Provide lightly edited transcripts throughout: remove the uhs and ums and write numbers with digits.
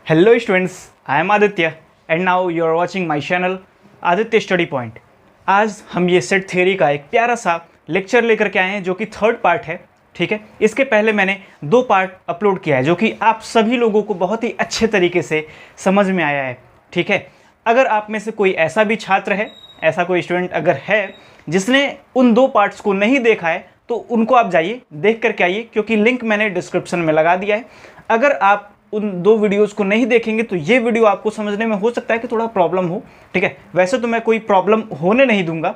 Hello students, I am Aditya and now you are watching my channel Aditya study point. आज हम ये set theory का एक प्यारा सा लेक्चर लेकर के आए हैं जो कि थर्ड पार्ट है। ठीक है, इसके पहले मैंने 2 पार्ट अपलोड किया है जो कि आप सभी लोगों को बहुत ही अच्छे तरीके से समझ में आया है। ठीक है, अगर आप में से कोई ऐसा भी छात्र है, ऐसा कोई स्टूडेंट अगर है जिसने उन 2 पार्ट्स को नहीं देखा है तो उनको आप जाइए देख करके आइए, क्योंकि लिंक मैंने डिस्क्रिप्शन में लगा दिया है। अगर आप उन 2 वीडियोस को नहीं देखेंगे तो ये वीडियो आपको समझने में हो सकता है कि थोड़ा प्रॉब्लम हो। ठीक है, वैसे तो मैं कोई प्रॉब्लम होने नहीं दूंगा,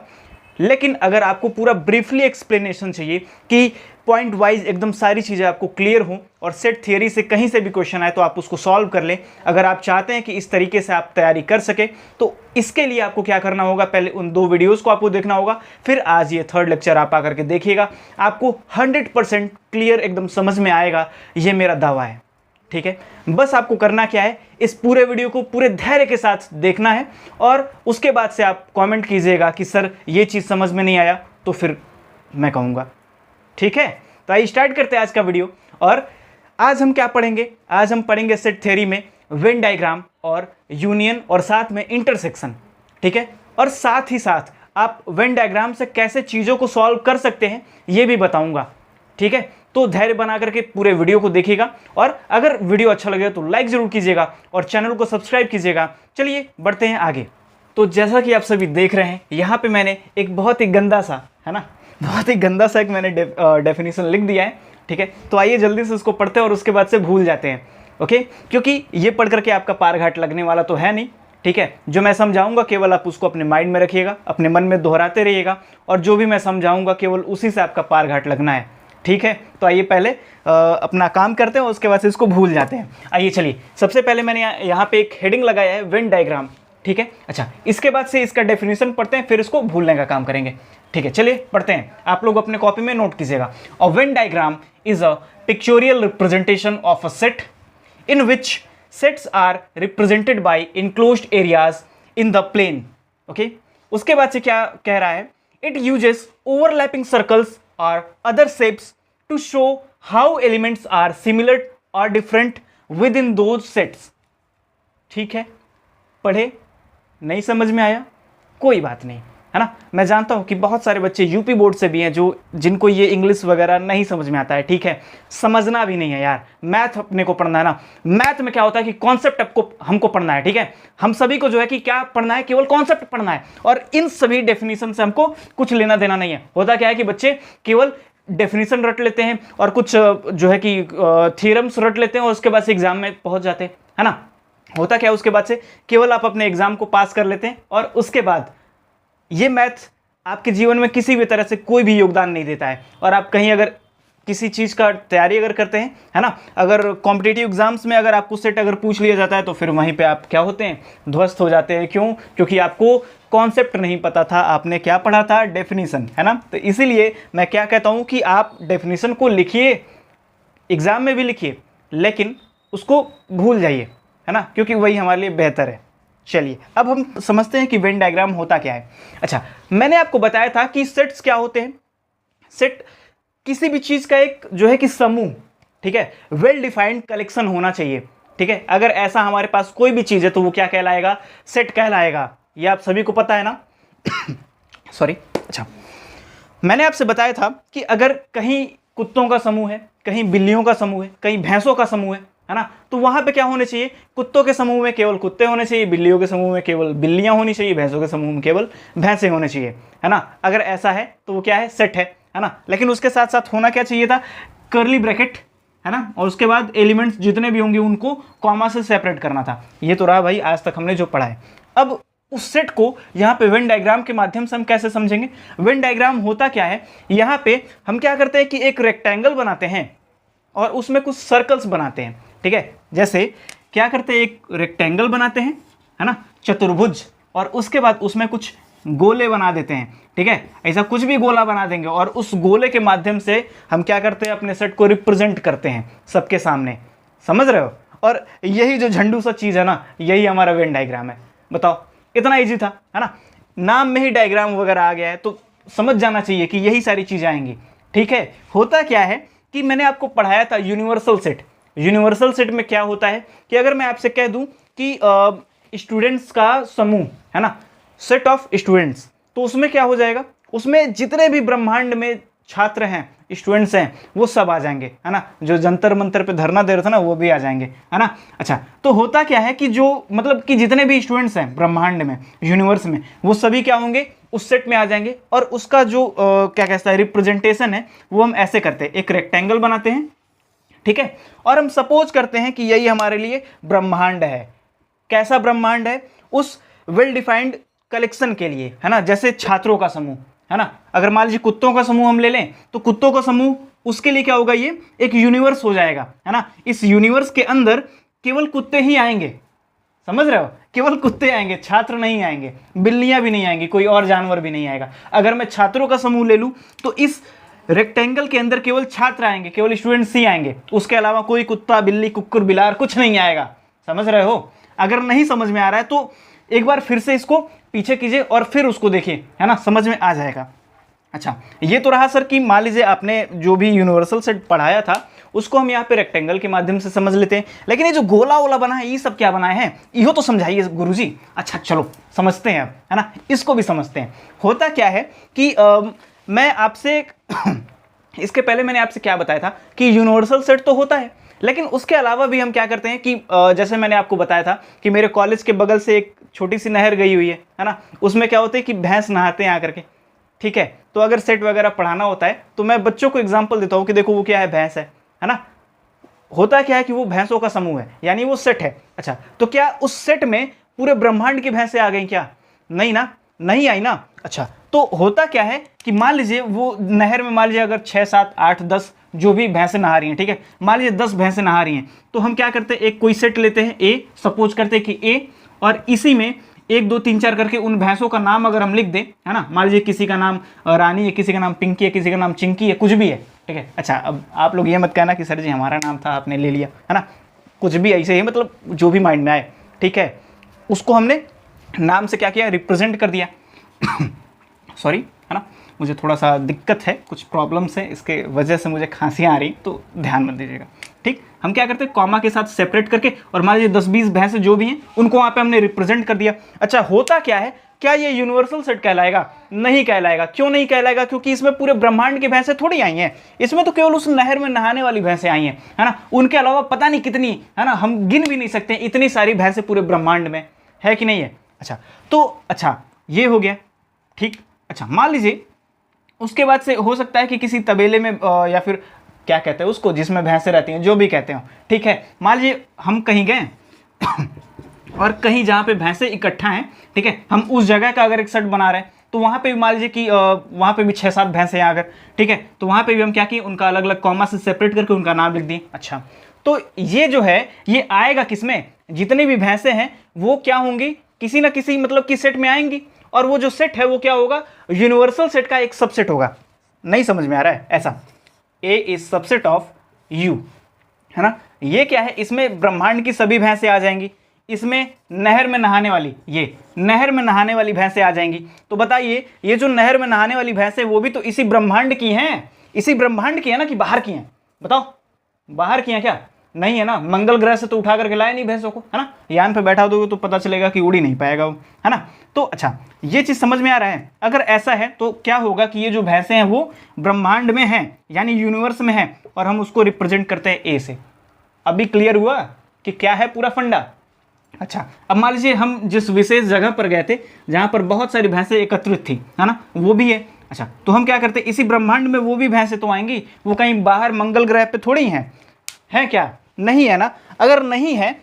लेकिन अगर आपको पूरा ब्रीफली एक्सप्लेनेशन चाहिए कि पॉइंट वाइज एकदम सारी चीज़ें आपको क्लियर हों और सेट थियरी से कहीं से भी क्वेश्चन आए तो आप उसको सॉल्व कर लें, अगर आप चाहते हैं कि इस तरीके से आप तैयारी कर सकें तो इसके लिए आपको क्या करना होगा, पहले उन 2 वीडियोस को आपको देखना होगा, फिर आज ये थर्ड लेक्चर आप आकर के देखिएगा। आपको 100% क्लियर एकदम समझ में आएगा, ये मेरा दावा है। ठीक है, बस आपको करना क्या है, इस पूरे वीडियो को पूरे धैर्य के साथ देखना है और उसके बाद से आप कमेंट कीजिएगा कि सर ये चीज़ समझ में नहीं आया, तो फिर मैं कहूँगा। ठीक है, तो आइए स्टार्ट करते हैं आज का वीडियो। और आज हम क्या पढ़ेंगे, आज हम पढ़ेंगे सेट थ्योरी में वेन डायग्राम और यूनियन और साथ में इंटरसेक्शन। ठीक है, और साथ ही साथ आप वेन डायग्राम से कैसे चीज़ों को सॉल्व कर सकते हैं ये भी बताऊँगा। ठीक है, तो धैर्य बना करके पूरे वीडियो को देखिएगा और अगर वीडियो अच्छा लगे तो लाइक ज़रूर कीजिएगा और चैनल को सब्सक्राइब कीजिएगा। चलिए बढ़ते हैं आगे। तो जैसा कि आप सभी देख रहे हैं, यहाँ पे मैंने एक बहुत ही गंदा सा, है ना, बहुत ही गंदा सा एक मैंने डेफिनेशन लिख दिया है। ठीक है, तो आइए जल्दी से उसको पढ़ते हैं और उसके बाद से भूल जाते हैं। ओके, क्योंकि ये पढ़ करके आपका पार घाट लगने वाला तो है नहीं। ठीक है, जो मैं समझाऊंगा केवल आप उसको अपने माइंड में रखिएगा, अपने मन में दोहराते रहिएगा और जो भी मैं समझाऊंगा केवल उसी से आपका पार घाट लगना है। ठीक है, तो आइए पहले अपना काम करते हैं और उसके बाद से इसको भूल जाते हैं। आइए चलिए, सबसे पहले मैंने यहाँ पे एक हेडिंग लगाया है वेन डायग्राम। ठीक है, अच्छा, इसके बाद से इसका डेफिनेशन पढ़ते हैं, फिर इसको भूलने का काम करेंगे। ठीक है, चलिए पढ़ते हैं। आप लोग अपने कॉपी में नोट कीजिएगा। A Venn diagram is a pictorial representation of a set in which sets are represented by enclosed areas in the plane. Okay, उसके बाद से क्या कह रहा है, it uses overlapping circles or other shapes to show how elements are similar or different within those sets। ठीक है, पढ़े, नहीं समझ में आया कोई बात नहीं, है ना। मैं जानता हूं कि बहुत सारे बच्चे यूपी बोर्ड से भी हैं जिनको ये इंग्लिश वगैरह नहीं समझ में आता है। ठीक है, समझना भी नहीं है यार, मैथ अपने को पढ़ना है ना। मैथ में क्या होता है कि कॉन्सेप्ट हमको पढ़ना है। ठीक है, हम सभी को जो है कि क्या पढ़ना है, केवल कॉन्सेप्ट पढ़ना है और इन सभी डेफिनेशन से हमको कुछ लेना देना नहीं है। होता क्या है कि बच्चे केवल डेफिनेशन रट लेते हैं और कुछ जो है कि थ्योरम्स रट लेते हैं और उसके बाद से एग्जाम में पहुंच जाते हैं, है ना। होता क्या है, उसके बाद से केवल आप अपने एग्जाम को पास कर लेते हैं और उसके बाद ये मैथ आपके जीवन में किसी भी तरह से कोई भी योगदान नहीं देता है। और आप कहीं अगर किसी चीज़ का तैयारी अगर करते हैं, है ना, अगर कॉम्पिटिटिव एग्जाम्स में अगर आपको सेट अगर पूछ लिया जाता है तो फिर वहीं पे आप क्या होते हैं, ध्वस्त हो जाते हैं। क्यों? क्योंकि आपको कॉन्सेप्ट नहीं पता था, आपने क्या पढ़ा था, डेफिनेशन, है ना। तो इसीलिए मैं क्या कहता हूँ कि आप डेफिनेशन को लिखिए, एग्ज़ाम में भी लिखिए, लेकिन उसको भूल जाइए, है ना, क्योंकि वही हमारे लिए बेहतर है। चलिए अब हम समझते हैं कि वेन डायग्राम होता क्या है। अच्छा, मैंने आपको बताया था कि सेट्स क्या होते हैं। सेट किसी भी चीज़ का एक जो है कि समूह, ठीक है, वेल डिफाइंड कलेक्शन होना चाहिए। ठीक है, अगर ऐसा हमारे पास कोई भी चीज़ है तो वो क्या कहलाएगा, सेट कहलाएगा। ये आप सभी को पता है ना। सॉरी। अच्छा, मैंने आपसे बताया था कि अगर कहीं कुत्तों का समूह है, कहीं बिल्लियों का समूह है, कहीं भैंसों का समूह है ना, तो वहां पे क्या होने चाहिए, कुत्तों के समूह में केवल कुत्ते होने चाहिए, बिल्लियों के समूह में केवल बिल्लियां होनी चाहिए, भैंसों के समूह में केवल भैंसे होने चाहिए, है ना। अगर ऐसा है तो वो क्या है, सेट है ना। लेकिन उसके साथ साथ होना क्या चाहिए था, कर्ली ब्रैकेट, है ना, और उसके बाद एलिमेंट्स जितने भी होंगे उनको कॉमा से सेपरेट करना था। ये तो रहा भाई आज तक हमने जो पढ़ा है। अब उस सेट को यहाँ पे वेन डायग्राम के माध्यम से हम कैसे समझेंगे। वेन डायग्राम होता क्या है, यहाँ पे हम क्या करते हैं कि एक रेक्टेंगल बनाते हैं और उसमें कुछ सर्कल्स बनाते हैं। ठीक है, जैसे क्या करते हैं, एक रेक्टेंगल बनाते हैं, है ना, चतुर्भुज, और उसके बाद उसमें कुछ गोले बना देते हैं। ठीक है, ऐसा कुछ भी गोला बना देंगे और उस गोले के माध्यम से हम क्या करते हैं, अपने सेट को रिप्रेजेंट करते हैं सबके सामने। समझ रहे हो। और यही जो झंडू सा चीज़ है ना, यही हमारा वेन डायग्राम है। बताओ, इतना ईजी था, है ना। नाम में ही डायग्राम वगैरह आ गया है तो समझ जाना चाहिए कि यही सारी चीज़ें आएंगी। ठीक है, होता क्या है कि मैंने आपको पढ़ाया था यूनिवर्सल सेट। यूनिवर्सल सेट में क्या होता है कि अगर मैं आपसे कह दूं कि स्टूडेंट्स का समूह है ना, सेट ऑफ स्टूडेंट्स, तो उसमें क्या हो जाएगा, उसमें जितने भी ब्रह्मांड में छात्र हैं, स्टूडेंट्स हैं, वो सब आ जाएंगे, है ना। जो जंतर मंतर पे धरना दे रहे थे ना, वो भी आ जाएंगे, है ना। अच्छा, तो होता क्या है कि जो मतलब कि जितने भी स्टूडेंट्स हैं ब्रह्मांड में, यूनिवर्स में, वो सभी क्या होंगे, उस सेट में आ जाएंगे। और उसका जो क्या कहता है रिप्रेजेंटेशन है, वो हम ऐसे करते हैं, एक रेक्टेंगल बनाते हैं, ठीक है। और हम सपोज करते हैं कि यही हमारे लिए ब्रह्मांड है। कैसा ब्रह्मांड है, उस वेल डिफाइंड कलेक्शन के लिए, है ना। जैसे छात्रों का समूह, है ना। अगर मान लीजिए कुत्तों का समूह हम ले लें, तो कुत्तों का समूह, उसके लिए क्या होगा, ये एक यूनिवर्स हो जाएगा, है ना। इस यूनिवर्स के अंदर केवल कुत्ते ही आएंगे, समझ रहे हो, केवल कुत्ते आएंगे, छात्र नहीं आएंगे, बिल्लियां भी नहीं आएंगी, कोई और जानवर भी नहीं आएगा। अगर मैं छात्रों का समूह ले लूं, तो इस रेक्टेंगल के अंदर केवल छात्र आएंगे, केवल स्टूडेंट्स ही आएंगे, उसके अलावा कोई कुत्ता, बिल्ली, कुकुर, बिलार कुछ नहीं आएगा। समझ रहे हो। अगर नहीं समझ में आ रहा है तो एक बार फिर से इसको पीछे कीजिए और फिर उसको देखिए, है ना, समझ में आ जाएगा। अच्छा, ये तो रहा सर कि मान लीजिए आपने जो भी यूनिवर्सल सेट पढ़ाया था उसको हम यहाँ पे रेक्टेंगल के माध्यम से समझ लेते हैं, लेकिन ये जो गोला वोला बना है, ये सब क्या बनाए हैं, इहो तो समझाइए गुरुजी। अच्छा चलो समझते हैं अब, है ना, इसको भी समझते हैं। होता क्या है कि मैं आपसे इसके पहले मैंने आपसे क्या बताया था कि यूनिवर्सल सेट तो होता है, लेकिन उसके अलावा भी हम क्या करते हैं कि जैसे मैंने आपको बताया था कि मेरे कॉलेज के बगल से एक छोटी सी नहर गई हुई है ना। उसमें क्या होता है कि भैंस नहाते हैं आकर के, ठीक है। तो अगर सेट वगैरह पढ़ाना होता है तो मैं बच्चों को एग्जाम्पल देता हूँ कि देखो वो क्या है, भैंस है ना। होता क्या है कि वो भैंसों का समूह है, यानी वो सेट है। अच्छा, तो क्या उस सेट में पूरे ब्रह्मांड की भैंसें आ गई क्या? नहीं ना, नहीं आई ना। अच्छा, तो होता क्या है कि मान लीजिए वो नहर में मान लीजिए अगर 6, 7, 8, 10 जो भी भैंसें नहा रही हैं, ठीक है, मान लीजिए 10 भैंसें नहा रही हैं, तो हम क्या करते हैं, एक कोई सेट लेते हैं ए, सपोज करते हैं कि ए, और इसी में 1, 2, 3, 4 करके उन भैंसों का नाम अगर हम लिख दें, है ना, मान लीजिए किसी का नाम रानी है, किसी का नाम पिंकी है, किसी का नाम चिंकी है, कुछ भी है, ठीक है। अच्छा, अब आप लोग ये मत कहना कि सर जी हमारा नाम था आपने ले लिया, है ना, कुछ भी ऐसे ही, मतलब जो भी माइंड में आए, ठीक है, उसको हमने नाम से क्या किया, रिप्रेजेंट कर दिया। सॉरी, है ना, मुझे थोड़ा सा दिक्कत है, कुछ प्रॉब्लम्स है, इसके वजह से मुझे खांसियाँ आ रही, तो ध्यान मत दीजिएगा, ठीक। हम क्या करते हैं, कॉमा के साथ सेपरेट करके, और मान लीजिए 10-20 भैंसे जो भी हैं उनको वहाँ पे हमने रिप्रेजेंट कर दिया। अच्छा, होता क्या है, क्या ये यूनिवर्सल सेट कहलाएगा? नहीं कहलाएगा। क्यों नहीं कहलाएगा? क्योंकि इसमें पूरे ब्रह्मांड की भैंसें थोड़ी आई हैं, इसमें तो केवल उस नहर में नहाने वाली भैंसें आई हैं, है ना। उनके अलावा पता नहीं कितनी, है ना, हम गिन भी नहीं सकते, इतनी सारी भैंसें पूरे ब्रह्मांड में है कि नहीं है। अच्छा, तो अच्छा ये हो गया, ठीक। अच्छा, मान लीजिए उसके बाद से हो सकता है कि किसी तबेले में या फिर क्या कहते हैं उसको, जिसमें भैंसें रहती हैं, जो भी कहते हो, ठीक है। मान लीजिए हम कहीं गए और कहीं जहाँ पे भैंसें इकट्ठा हैं, ठीक है, हम उस जगह का अगर एक सेट बना रहे हैं, तो वहाँ पे भी मान लीजिए कि वहाँ पे भी 6-7 भैंसें हैं अगर, ठीक है, तो वहाँ पे भी हम क्या किए, उनका अलग अलग कॉमा से सेपरेट करके उनका नाम लिख दिए। अच्छा, तो ये जो है ये आएगा किसमें, जितनी भी भैंसें हैं वो क्या होंगी, किसी ना किसी मतलब कि सेट में आएंगी, और वो जो सेट है वो क्या होगा, यूनिवर्सल सेट का एक सबसेट होगा। नहीं समझ में आ रहा है? ऐसा ए इज सबसेट ऑफ यू, है ना। ये क्या है, इसमें ब्रह्मांड की सभी भैंसें आ जाएंगी, इसमें नहर में नहाने वाली, ये नहर में नहाने वाली भैंसें आ जाएंगी। तो बताइए, ये जो नहर में नहाने वाली भैंसें वो भी तो इसी ब्रह्मांड की हैं, इसी ब्रह्मांड की है ना, कि बाहर की हैं? बताओ, बाहर की हैं क्या? नहीं है ना, मंगल ग्रह से तो उठा करके लाए नहीं भैंसों को, है ना, यान पे बैठा दोगे तो पता चलेगा कि उड़ ही नहीं पाएगा वो, है ना। तो अच्छा, ये चीज़ समझ में आ रहा है? अगर ऐसा है तो क्या होगा कि ये जो भैंसें हैं वो ब्रह्मांड में हैं, यानी यूनिवर्स में हैं, और हम उसको रिप्रेजेंट करते हैं ए से। अभी क्लियर हुआ कि क्या है पूरा फंडा? अच्छा, अब मान लीजिए हम जिस विशेष जगह पर गए थे जहाँ पर बहुत सारी भैंसें एकत्रित थी, है ना, वो भी है। अच्छा, तो हम क्या करते हैं, इसी ब्रह्मांड में वो भी भैंसें तो आएंगी, वो कहीं बाहर मंगल ग्रह पे थोड़ी हैं, है क्या? नहीं है ना। अगर नहीं है,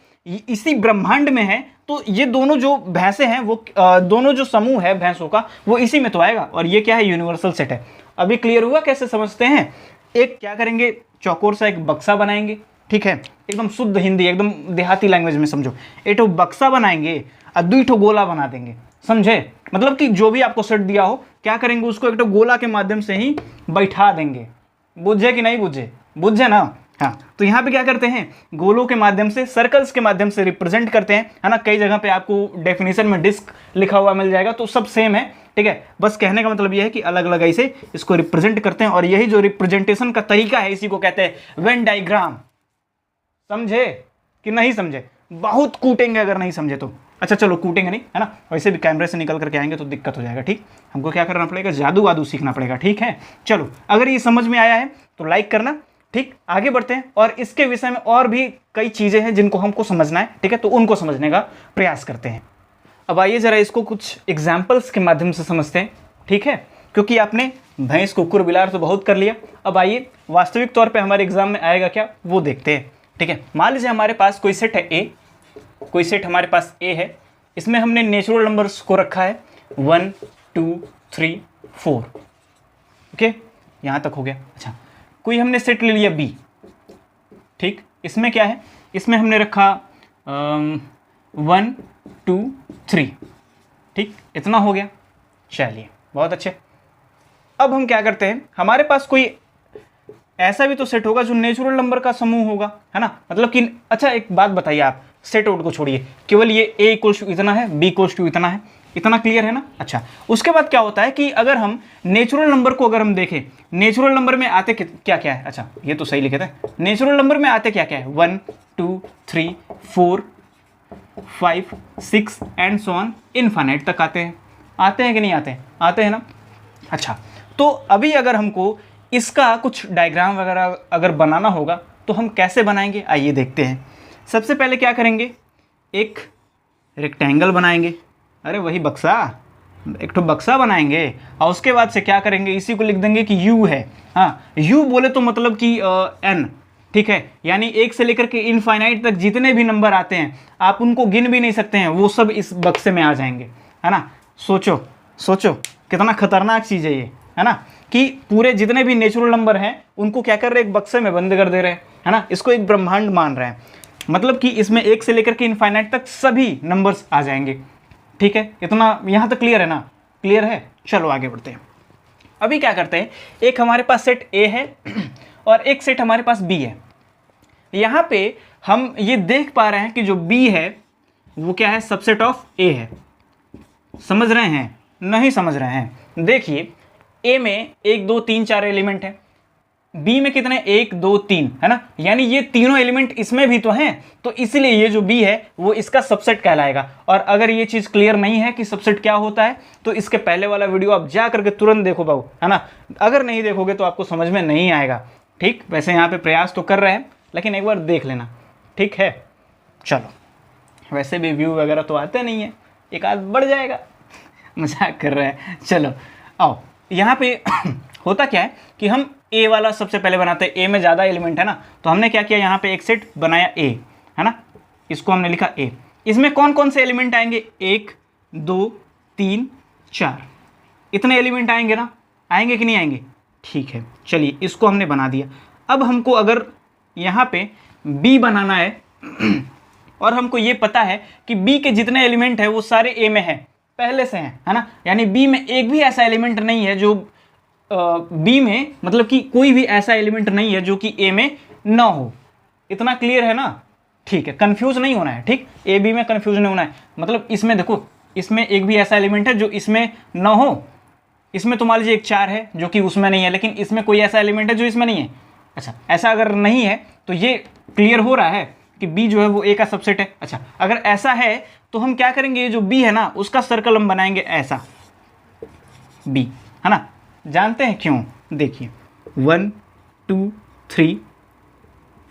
इसी ब्रह्मांड में है, तो ये दोनों जो भैंसें हैं वो दोनों जो समूह है भैंसों का वो इसी में तो आएगा, और ये क्या है, यूनिवर्सल सेट है। अभी क्लियर हुआ कैसे समझते हैं? एक क्या करेंगे, चौकोर सा एक बक्सा बनाएंगे, ठीक है, एकदम शुद्ध हिंदी, एकदम देहाती लैंग्वेज में समझो। एक ठो बक्सा बनाएंगे और 2 ठो गोला बना देंगे, समझे? मतलब कि जो भी आपको सेट दिया हो, क्या करेंगे, उसको एक ठो गोला के माध्यम से ही बैठा देंगे। बुझे कि नहीं बुझे? बुझे ना। हाँ, तो यहाँ पे क्या करते हैं, गोलों के माध्यम से, सर्कल्स के माध्यम से रिप्रेजेंट करते हैं, है ना। कई जगह पे आपको डेफिनेशन में डिस्क लिखा हुआ मिल जाएगा, तो सब सेम है, ठीक है। बस कहने का मतलब यह है कि अलग अलग ऐसे इसको रिप्रेजेंट करते हैं, और यही जो रिप्रेजेंटेशन का तरीका है इसी को कहते हैं वेन डायग्राम। समझे कि नहीं समझे? बहुत कूटेंगे अगर नहीं समझे तो। अच्छा चलो कूटेंगे नहीं, है ना, वैसे भी कैमरे से निकल करके आएंगे तो दिक्कत हो जाएगा, ठीक। हमको क्या करना पड़ेगा, जादू वादू सीखना पड़ेगा, ठीक है। चलो अगर ये समझ में आया है तो लाइक करना, ठीक। आगे बढ़ते हैं और इसके विषय में और भी कई चीज़ें हैं जिनको हमको समझना है, ठीक है, तो उनको समझने का प्रयास करते हैं। अब आइए ज़रा इसको कुछ एग्जाम्पल्स के माध्यम से समझते हैं, ठीक है, क्योंकि आपने भैंस कुकुर बिलार तो बहुत कर लिया। अब आइए वास्तविक तौर पे हमारे एग्जाम में आएगा क्या वो देखते हैं, ठीक है। मान लीजिए हमारे पास कोई सेट है ए, कोई सेट हमारे पास ए है, इसमें हमने नेचुरल नंबर्स को रखा है 1 2 3 4, ओके, यहाँ तक हो गया। अच्छा, कोई हमने सेट ले लिया बी, ठीक, इसमें क्या है, इसमें हमने रखा 1 2 3, ठीक, इतना हो गया। चलिए बहुत अच्छे। अब हम क्या करते हैं, हमारे पास कोई ऐसा भी तो सेट होगा जो नेचुरल नंबर का समूह होगा, है ना, मतलब कि अच्छा एक बात बताइए आप, सेट आउट को छोड़िए, केवल ये ए इक्वल्स टू इतना है, बी इक्वल्स टू इतना है, इतना क्लियर है ना। अच्छा, उसके बाद क्या होता है कि अगर हम नेचुरल नंबर को अगर हम देखें, नेचुरल नंबर में आते क्या क्या है, अच्छा ये तो सही लिखे थे, नेचुरल नंबर में आते क्या क्या है, 1 2 3 4 5 6 एंड सो ऑन इनफाइनाइट तक आते हैं कि नहीं आते हैं, आते हैं ना। अच्छा, तो अभी अगर हमको इसका कुछ डायग्राम वगैरह अगर बनाना होगा तो हम कैसे बनाएंगे, आइए देखते हैं। सबसे पहले क्या करेंगे, एक रेक्टेंगल बनाएंगे, अरे वही बक्सा, एक तो बक्सा बनाएंगे, और उसके बाद से क्या करेंगे, इसी को लिख देंगे कि u है। हाँ, u बोले तो मतलब कि n, ठीक है, यानी एक से लेकर के इनफाइनाइट तक जितने भी नंबर आते हैं आप उनको गिन भी नहीं सकते हैं, वो सब इस बक्से में आ जाएंगे, है ना। सोचो सोचो कितना खतरनाक चीज़ है ये, है ना, कि पूरे जितने भी नेचुरल नंबर हैं उनको क्या कर रहे हैं, एक बक्से में बंद कर दे रहे हैं, है ना, इसको एक ब्रह्मांड मान रहे हैं, मतलब कि इसमें एक से लेकर के इनफाइनाइट तक सभी नंबर्स आ जाएंगे, ठीक है। इतना यहाँ तक क्लियर है ना, क्लियर है। चलो आगे बढ़ते हैं। अभी क्या करते हैं, एक हमारे पास सेट ए है और एक सेट हमारे पास बी है। यहाँ पे हम ये देख पा रहे हैं कि जो बी है वो क्या है, सबसेट ऑफ ए है। समझ रहे हैं, नहीं समझ रहे हैं? देखिए ए में 1 2 3 4 एलिमेंट है, बी में कितने, 1 2 3, है ना, यानी ये तीनों एलिमेंट इसमें भी तो हैं, तो इसलिए ये जो बी है वो इसका सबसेट कहलाएगा। और अगर ये चीज़ क्लियर नहीं है कि सबसेट क्या होता है तो इसके पहले वाला वीडियो आप जा करके तुरंत देखो बाबू, है ना, अगर नहीं देखोगे तो आपको समझ में नहीं आएगा, ठीक। वैसे यहाँ पे प्रयास तो कर रहे हैं लेकिन एक बार देख लेना, ठीक है। चलो वैसे भी व्यू वगैरह तो आते नहीं है, एक आध बढ़ जाएगा, मजाक कर रहे हैं। चलो आओ, यहाँ पे होता क्या है कि हम ए वाला सबसे पहले बनाते हैं, ए में ज़्यादा एलिमेंट है ना, तो हमने क्या किया, यहाँ पे एक सेट बनाया ए, है ना, इसको हमने लिखा ए। इसमें कौन कौन से एलिमेंट आएंगे, 1 2 3 4, इतने एलिमेंट आएंगे ना, आएंगे कि नहीं आएंगे, ठीक है। चलिए इसको हमने बना दिया। अब हमको अगर यहाँ पे बी बनाना है और हमको ये पता है कि बी के जितने एलिमेंट है वो सारे ए में है, पहले से हैं, है ना, यानी बी में एक भी ऐसा एलिमेंट नहीं है जो बी में, मतलब कि कोई भी ऐसा एलिमेंट नहीं है जो कि ए में ना हो। इतना क्लियर है ना, ठीक है, कंफ्यूज नहीं होना है, ठीक, ए बी में कंफ्यूज नहीं होना है। मतलब इसमें देखो, इसमें एक भी ऐसा एलिमेंट है जो इसमें ना हो, इसमें तो मान लीजिए एक 4 है जो कि उसमें नहीं है, लेकिन इसमें कोई ऐसा एलिमेंट है जो इसमें नहीं है। अच्छा, ऐसा अगर नहीं है तो ये क्लियर हो रहा है कि बी जो है वो ए का सबसेट है। अच्छा, अगर ऐसा है तो हम क्या करेंगे, ये जो बी है ना उसका सर्कल हम बनाएंगे ऐसा, बी, है ना, जानते हैं क्यों, देखिए 1 2 3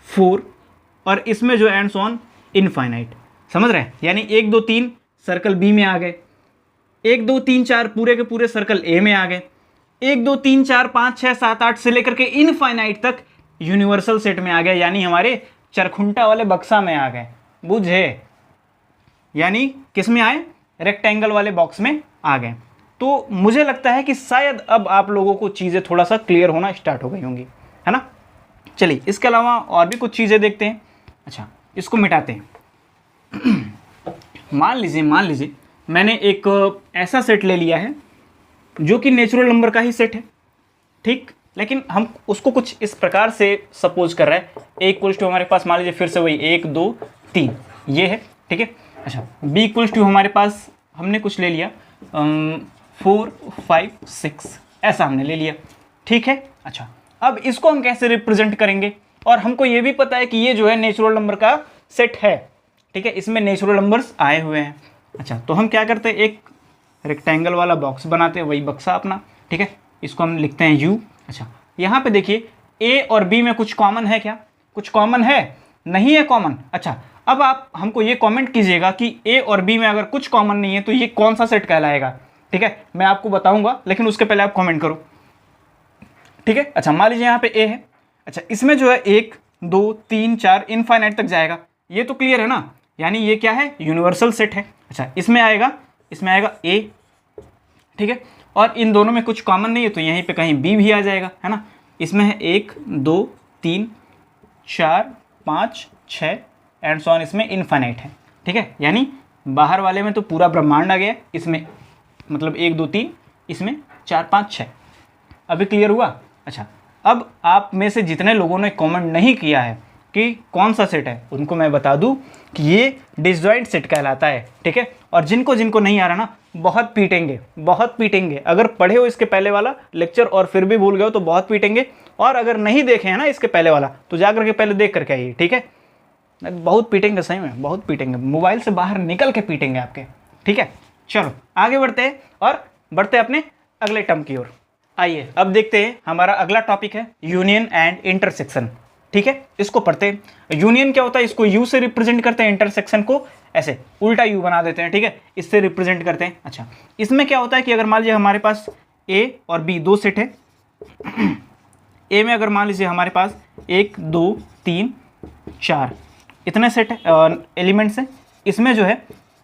4 और इसमें जो एंड्स ऑन इनफाइनाइट, समझ रहे हैं, यानी 1 2 3 सर्कल बी में आ गए, 1 2 3 4 पूरे के पूरे सर्कल ए में आ गए, 1 2 3 4 5 6 7 8 से लेकर के इनफाइनाइट तक यूनिवर्सल सेट में आ गए, यानी हमारे चरखुंटा वाले बक्सा में आ गए, बुझे, यानी किस में आए, रेक्टेंगल वाले बॉक्स में आ गए। तो मुझे लगता है कि शायद अब आप लोगों को चीज़ें थोड़ा सा क्लियर होना स्टार्ट हो गई होंगी, है ना। चलिए इसके अलावा और भी कुछ चीज़ें देखते हैं। अच्छा, इसको मिटाते हैं। मान लीजिए मैंने एक ऐसा सेट ले लिया है जो कि नेचुरल नंबर का ही सेट है, ठीक, लेकिन हम उसको कुछ इस प्रकार से सपोज कर रहे हैं, ए इक्वल्स टू हमारे पास मान लीजिए फिर से वही 1 2 3 ये है, ठीक है। अच्छा, बी इक्वल्स टू हमारे पास हमने कुछ ले लिया 4 5 6 ऐसा हमने ले लिया, ठीक है। अच्छा, अब इसको हम कैसे रिप्रेजेंट करेंगे, और हमको ये भी पता है कि ये जो है नेचुरल नंबर का सेट है, ठीक है, इसमें नेचुरल नंबर्स आए हुए हैं। अच्छा, तो हम क्या करते हैं, एक रेक्टेंगल वाला बॉक्स बनाते हैं, वही बक्सा अपना, ठीक है, इसको हम लिखते हैं U। अच्छा, यहाँ पे देखिए A और B में कुछ कॉमन है क्या? कुछ कॉमन है? नहीं है कॉमन। अच्छा, अब आप हमको ये कमेंट कीजिएगा कि A और B में अगर कुछ कॉमन नहीं है तो ये कौन सा सेट कहलाएगा, ठीक है, मैं आपको बताऊंगा, लेकिन उसके पहले आप कमेंट करो, ठीक है। अच्छा, मान लीजिए यहाँ पे A है। अच्छा, इसमें जो है 1 2 3 4 इनफाइनाइट तक जाएगा, ये तो क्लियर है ना, यानी ये क्या है, यूनिवर्सल सेट है। अच्छा, इसमें आएगा A, ठीक है, और इन दोनों में कुछ कॉमन नहीं है तो यहीं पे कहीं B भी आ जाएगा, है ना। इसमें है 1 2 3 4 5 6 एंड सो ऑन, इसमें इनफाइनाइट है, ठीक है, यानी बाहर वाले में तो पूरा ब्रह्मांड आ गया, इसमें मतलब 1 2 3, इसमें 4 5 6। अभी क्लियर हुआ? अच्छा, अब आप में से जितने लोगों ने कमेंट नहीं किया है कि कौन सा सेट है, उनको मैं बता दूं कि ये डिसजॉइंट सेट कहलाता है, ठीक है। और जिनको जिनको नहीं आ रहा ना, बहुत पीटेंगे, बहुत पीटेंगे। अगर पढ़े हो इसके पहले वाला लेक्चर और फिर भी भूल गए हो तो बहुत पीटेंगे, और अगर नहीं देखे हैं ना इसके पहले वाला तो जा करके पहले देख करके आइए, ठीक है। बहुत पीटेंगे, सही में बहुत पीटेंगे, मोबाइल से बाहर निकल के पीटेंगे आपके, ठीक है। चलो आगे बढ़ते हैं और बढ़ते हैं अपने अगले टर्म की ओर। आइए अब देखते हैं, हमारा अगला टॉपिक है यूनियन एंड इंटरसेक्शन, ठीक है। इसको पढ़ते हैं। यूनियन क्या होता है, इसको यू से रिप्रेजेंट करते हैं, इंटरसेक्शन को ऐसे उल्टा यू बना देते हैं, ठीक है, इससे रिप्रेजेंट करते हैं। अच्छा, इसमें क्या होता है कि अगर मान लीजिए हमारे पास ए और बी दो सेट है, ए में अगर मान लीजिए हमारे पास 1 2 3 4 इतने सेट एलिमेंट्स हैं, इसमें जो है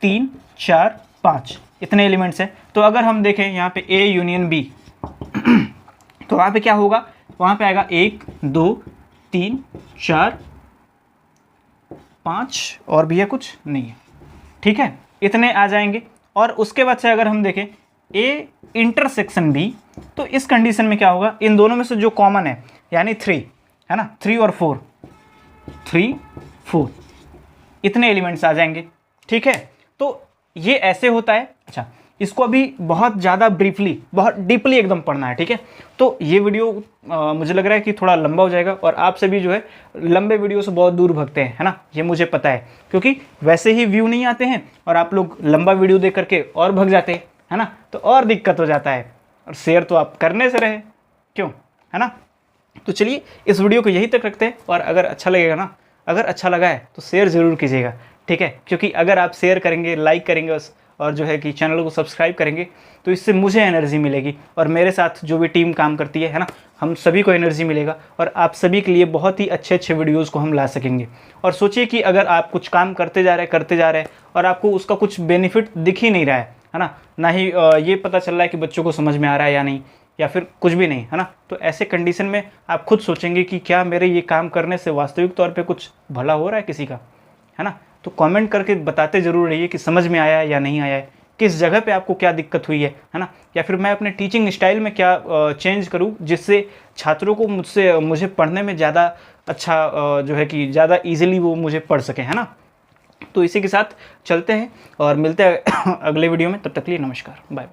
3 4 5 इतने एलिमेंट्स हैं। तो अगर हम देखें यहाँ पे ए यूनियन बी तो वहाँ पे क्या होगा, वहाँ पे आएगा 1 2 3 4 5 और भी है कुछ नहीं है, ठीक है, इतने आ जाएंगे। और उसके बाद से अगर हम देखें ए इंटरसेक्शन बी, तो इस कंडीशन में क्या होगा, इन दोनों में से जो कॉमन है यानी 3 है ना, 3 और 4 3 4 इतने एलिमेंट्स आ जाएंगे, ठीक है। तो ये ऐसे होता है। अच्छा, इसको अभी बहुत ज़्यादा ब्रीफली, बहुत डीपली एकदम पढ़ना है, ठीक है। तो ये वीडियो मुझे लग रहा है कि थोड़ा लंबा हो जाएगा, और आप सभी जो है लंबे वीडियो से बहुत दूर भागते हैं, है ना, ये मुझे पता है, क्योंकि वैसे ही व्यू नहीं आते हैं और आप लोग लंबा वीडियो देख करके और भाग जाते हैं, है ना, तो और दिक्कत हो जाता है। और शेयर तो आप करने से रहे, क्यों, है ना। तो चलिए इस वीडियो को यहीं तक रखते हैं, और अगर अच्छा लगेगा ना, अगर अच्छा लगा है तो शेयर ज़रूर कीजिएगा, ठीक है, क्योंकि अगर आप शेयर करेंगे, लाइक करेंगे और जो है कि चैनल को सब्सक्राइब करेंगे तो इससे मुझे एनर्जी मिलेगी, और मेरे साथ जो भी टीम काम करती है ना, हम सभी को एनर्जी मिलेगा, और आप सभी के लिए बहुत ही अच्छे अच्छे वीडियोज़ को हम ला सकेंगे। और सोचिए कि अगर आप कुछ काम करते जा रहे हैं और आपको उसका कुछ बेनिफिट दिख ही नहीं रहा है ना, ना ही ये पता चल रहा है कि बच्चों को समझ में आ रहा है या नहीं, या फिर कुछ भी नहीं, है ना, तो ऐसे कंडीशन में आप खुद सोचेंगे कि क्या मेरे ये काम करने से वास्तविक तौर पे कुछ भला हो रहा है किसी का, है ना। तो कमेंट करके बताते ज़रूर रहिए कि समझ में आया या नहीं आया है, किस जगह पे आपको क्या दिक्कत हुई है ना, या फिर मैं अपने टीचिंग स्टाइल में क्या चेंज करूँ जिससे छात्रों को मुझे पढ़ने में ज़्यादा अच्छा जो है कि ज़्यादा ईजिली वो मुझे पढ़ सकें, है ना। तो इसी के साथ चलते हैं और मिलते हैं अगले वीडियो में, तब तक के लिए नमस्कार, बाय बाय।